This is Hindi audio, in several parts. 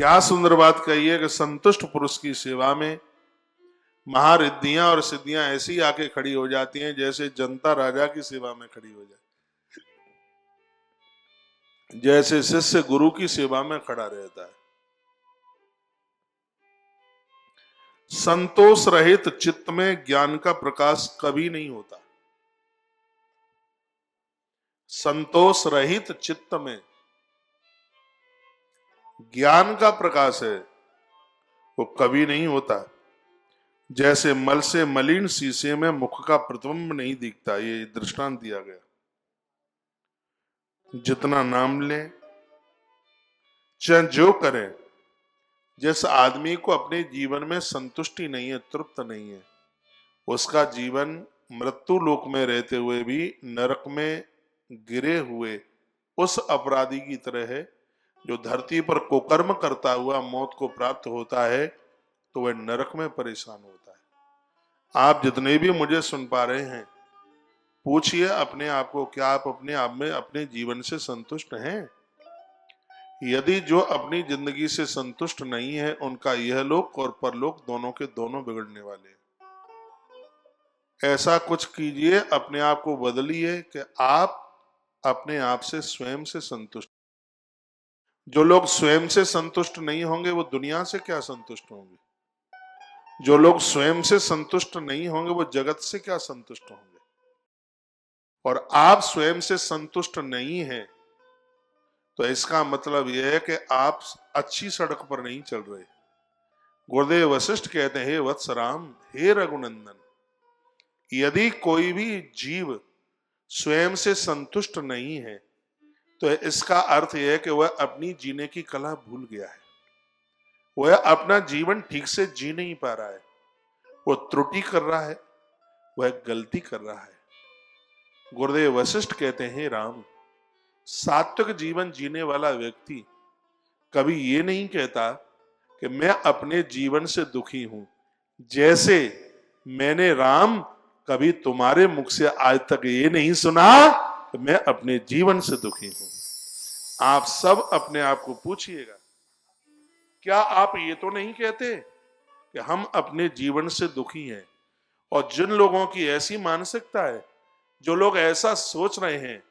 क्या सुंदर बात कही है कि संतुष्ट पुरुष की सेवा में महारिद्धियां और सिद्धियां ऐसी आके खड़ी हो जाती हैं जैसे जनता राजा की सेवा में खड़ी हो जाए, जैसे शिष्य गुरु की सेवा में खड़ा रहता है। संतोष रहित चित्त में ज्ञान का प्रकाश कभी नहीं होता। संतोष रहित चित्त में ज्ञान का प्रकाश है वो कभी नहीं होता। जैसे मल से मलिन शीशे में मुख का प्रतिबिंब नहीं दिखता, ये दृष्टांत दिया गया। जितना नाम ले चाहे जो करें, जिस आदमी को अपने जीवन में संतुष्टि नहीं है, तृप्त नहीं है, उसका जीवन मृत्यु लोक में रहते हुए भी नरक में गिरे हुए उस अपराधी की तरह है जो धरती पर कुकर्म करता हुआ मौत को प्राप्त होता है तो वह नरक में परेशान होता है। आप जितने भी मुझे सुन पा रहे हैं, पूछिए अपने आप को, क्या आप अपने आप में अपने जीवन से संतुष्ट हैं? यदि जो अपनी जिंदगी से संतुष्ट नहीं है, उनका यह लोक और परलोक दोनों के दोनों बिगड़ने वाले हैं। ऐसा कुछ कीजिए, अपने आप को बदलिए कि आप अपने आप से स्वयं से संतुष्ट। जो लोग स्वयं से संतुष्ट नहीं होंगे वो दुनिया से क्या संतुष्ट होंगे? जो लोग स्वयं से संतुष्ट नहीं होंगे वो जगत से क्या संतुष्ट होंगे? और आप स्वयं से संतुष्ट नहीं हैं तो इसका मतलब यह है कि आप अच्छी सड़क पर नहीं चल रहे। गुरुदेव वशिष्ठ कहते हैं, हे वत्सराम, हे रघुनंदन, यदि कोई भी जीव स्वयं से संतुष्ट नहीं है तो इसका अर्थ यह है कि वह अपनी जीने की कला भूल गया है। वह अपना जीवन ठीक से जी नहीं पा रहा है, वो त्रुटि कर रहा है, वह गलती कर रहा है। गुरुदेव वशिष्ठ कहते हैं, राम, सात्विक जीवन जीने वाला व्यक्ति कभी ये नहीं कहता कि मैं अपने जीवन से दुखी हूं, जैसे मैंने राम कभी तुम्हारे मुख से आज तक ये नहीं सुना कि मैं अपने जीवन से दुखी हूं। आप सब अपने आप को पूछिएगा, क्या आप ये तो नहीं कहते कि हम अपने जीवन से दुखी हैं? और जिन लोगों की ऐसी मानसिकता है, जो लोग ऐसा सोच रहे हैं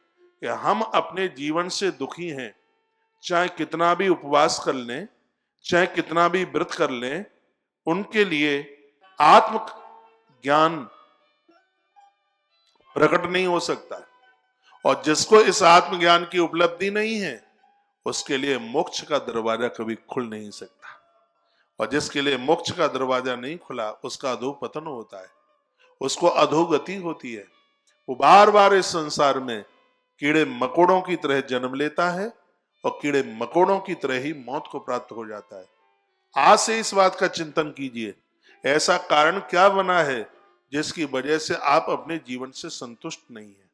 कि हम अपने जीवन से दुखी हैं, चाहे कितना भी उपवास कर लें, चाहे कितना भी व्रत कर लें, उनके लिए आत्म ज्ञान प्रकट नहीं हो सकता। और जिसको इस आत्मज्ञान की उपलब्धि नहीं है उसके लिए मोक्ष का दरवाजा कभी खुल नहीं सकता। और जिसके लिए मोक्ष का दरवाजा नहीं खुला उसका अधोपतन होता है, उसको अधोगति होती है। वो बार बार इस संसार में कीड़े मकोड़ों की तरह जन्म लेता है और कीड़े मकोड़ों की तरह ही मौत को प्राप्त हो जाता है। आज से इस बात का चिंतन कीजिए, ऐसा कारण क्या बना है जिसकी वजह से आप अपने जीवन से संतुष्ट नहीं हैं?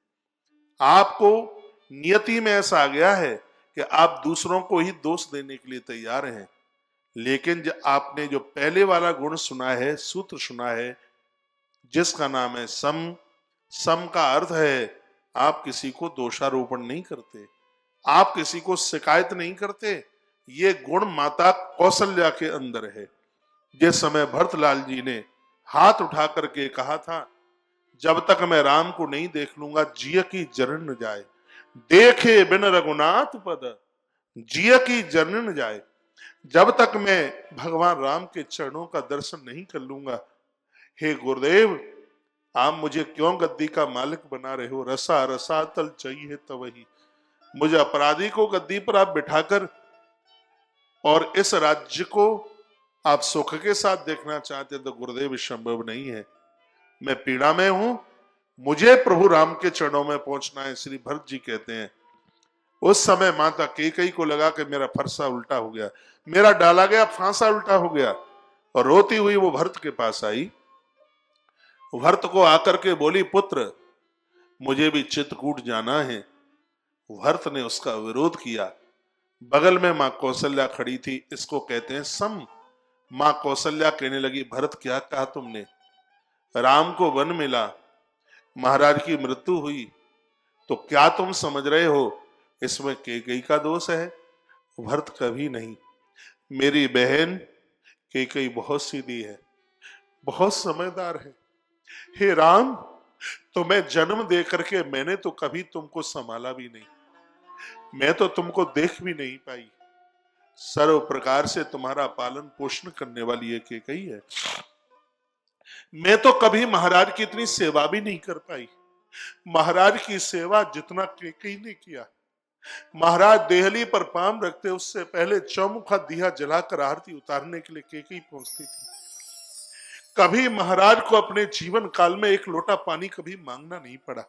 आपको नियति में ऐसा आ गया है कि आप दूसरों को ही दोष देने के लिए तैयार हैं। लेकिन आपने जो पहले वाला गुण सुना है, सूत्र सुना है, जिसका नाम है सम, सम का अर्थ है आप किसी को दोषारोपण नहीं करते, आप किसी को शिकायत नहीं करते। ये गुण माता कौशल्या के अंदर है। जिस समय भरतलाल जी ने हाथ उठा करके कहा था, जब तक मैं राम को नहीं देख लूंगा जिय की जरण न जाए, देखे बिन रघुनाथ पद जिय की जरण न जाए। जब तक मैं भगवान राम के चरणों का दर्शन नहीं कर लूंगा, हे गुरुदेव, आप मुझे क्यों गद्दी का मालिक बना रहे हो? रसा रसा तल चाहिए तवही। मुझे अपराधी को गद्दी पर आप बिठाकर और इस राज्य को आप सुख के साथ देखना चाहते तो गुरुदेव संभव नहीं है। मैं पीड़ा में हूं, मुझे प्रभु राम के चरणों में पहुंचना है। श्री भरत जी कहते हैं, उस समय माता कैकेयी को लगा कि मेरा फरसा उल्टा हो गया, मेरा डाला गया फांसा उल्टा हो गया, और रोती हुई वो भरत के पास आई। भरत को आकर के बोली, पुत्र मुझे भी चित्रकूट जाना है। भरत ने उसका विरोध किया। बगल में मां कौशल्या खड़ी थी, इसको कहते हैं सम। मां कौशल्या कहने लगी, भरत क्या कहा तुमने? राम को वन मिला, महाराज की मृत्यु हुई, तो क्या तुम समझ रहे हो इसमें कैकेयी का दोष है? भरत कभी नहीं। मेरी बहन कैकेयी बहुत सीधी है, बहुत समझदार है। हे राम, तुम्हें जन्म दे करके मैंने तो कभी तुमको संभाला भी नहीं, मैं तो तुमको देख भी नहीं पाई। सर्व प्रकार से तुम्हारा पालन पोषण करने वाली एक कैकेयी है। मैं तो कभी महाराज की इतनी सेवा भी नहीं कर पाई। महाराज की सेवा जितना कैकेयी ने किया, महाराज देहली पर पांव रखते उससे पहले चौमुखा दिया जलाकर आरती उतारने के लिए कैकेयी पहुंचती थी। कभी महाराज को अपने जीवन काल में एक लोटा पानी कभी मांगना नहीं पड़ा।